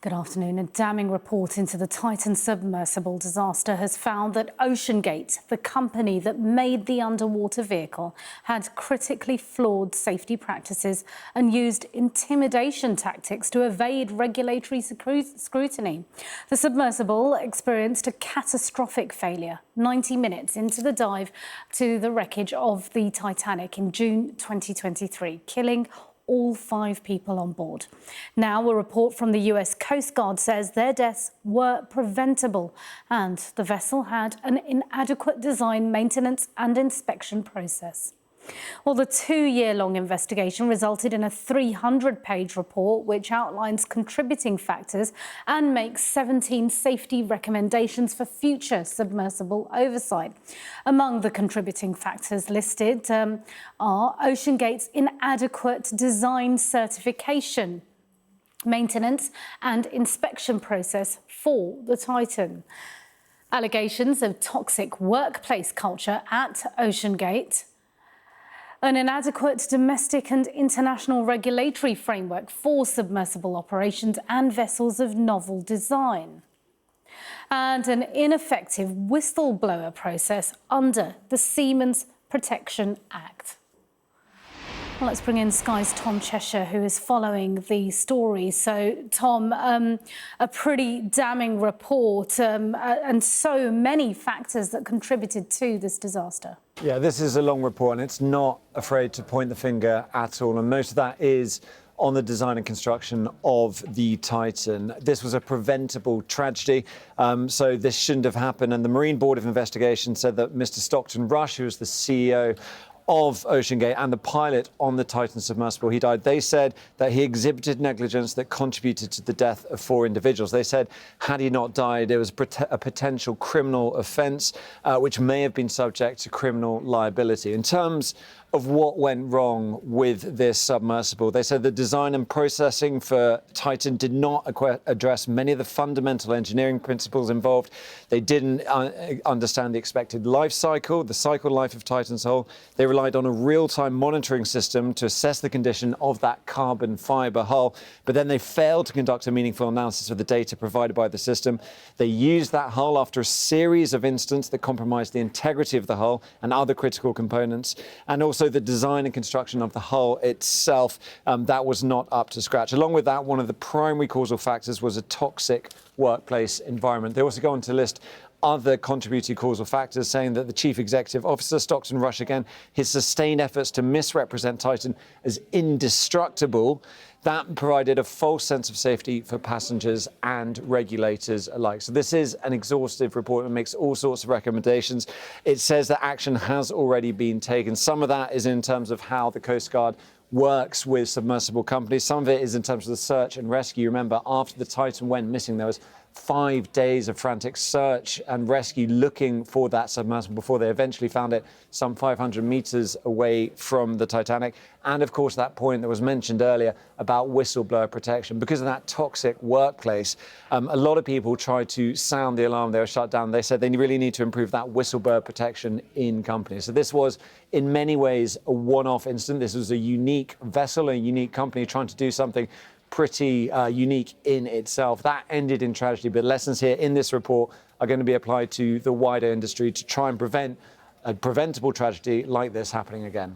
Good afternoon. A damning report into the Titan submersible disaster has found that OceanGate, the company that made the underwater vehicle, had critically flawed safety practices and used intimidation tactics to evade regulatory scrutiny. The submersible experienced a catastrophic failure 90 minutes into the dive to the wreckage of the Titanic in June 2023, killing all 5 people on board. Now, a report from the US Coast Guard says their deaths were preventable and the vessel had an inadequate design, maintenance and inspection process. Well, the 2-year-long investigation resulted in a 300-page report which outlines contributing factors and makes 17 safety recommendations for future submersible oversight. Among the contributing factors listed are OceanGate's inadequate design certification, maintenance and inspection process for the Titan, allegations of toxic workplace culture at OceanGate, an inadequate domestic and international regulatory framework for submersible operations and vessels of novel design, and an ineffective whistleblower process under the Seamen's Protection Act. Well, let's bring in Sky's Tom Cheshire, who is following the story. So, Tom, a pretty damning report and so many factors that contributed to this disaster. Yeah, this is a long report and it's not afraid to point the finger at all. And most of that is on the design and construction of the Titan. This was a preventable tragedy, so this shouldn't have happened. And the Marine Board of Investigation said that Mr. Stockton Rush, who was the CEO of OceanGate and the pilot on the Titan submersible, he died. They said that he exhibited negligence that contributed to the death of 4 individuals. They said had he not died, it was a potential criminal offence, which may have been subject to criminal liability. In terms of what went wrong with this submersible, they said the design and processing for Titan did not address many of the fundamental engineering principles involved. They didn't understand the expected life cycle, the cycle life of Titan's hull. They relied on a real-time monitoring system to assess the condition of that carbon fibre hull, but then they failed to conduct a meaningful analysis of the data provided by the system. They used that hull after a series of incidents that compromised the integrity of the hull and other critical components, and also the design and construction of the hull itself, that was not up to scratch. Along with that, one of the primary causal factors was a toxic workplace environment. They also go on to list other contributing causal factors, saying that the Chief Executive Officer, Stockton Rush, again, his sustained efforts to misrepresent Titan as indestructible, that provided a false sense of safety for passengers and regulators alike. So this is an exhaustive report and makes all sorts of recommendations. It says that action has already been taken. Some of that is in terms of how the Coast Guard works with submersible companies. Some of it is in terms of the search and rescue. Remember, after the Titan went missing, there was 5 days of frantic search and rescue looking for that submersible before they eventually found it some 500 meters away from the Titanic. And of course, that point that was mentioned earlier about whistleblower protection. Because of that toxic workplace, a lot of people tried to sound the alarm. They were shut down. They said they really need to improve that whistleblower protection in companies. So this was in many ways a one-off incident. This was a unique vessel, a unique company trying to do something pretty unique in itself. That ended in tragedy, but lessons here in this report are going to be applied to the wider industry to try and prevent a preventable tragedy like this happening again.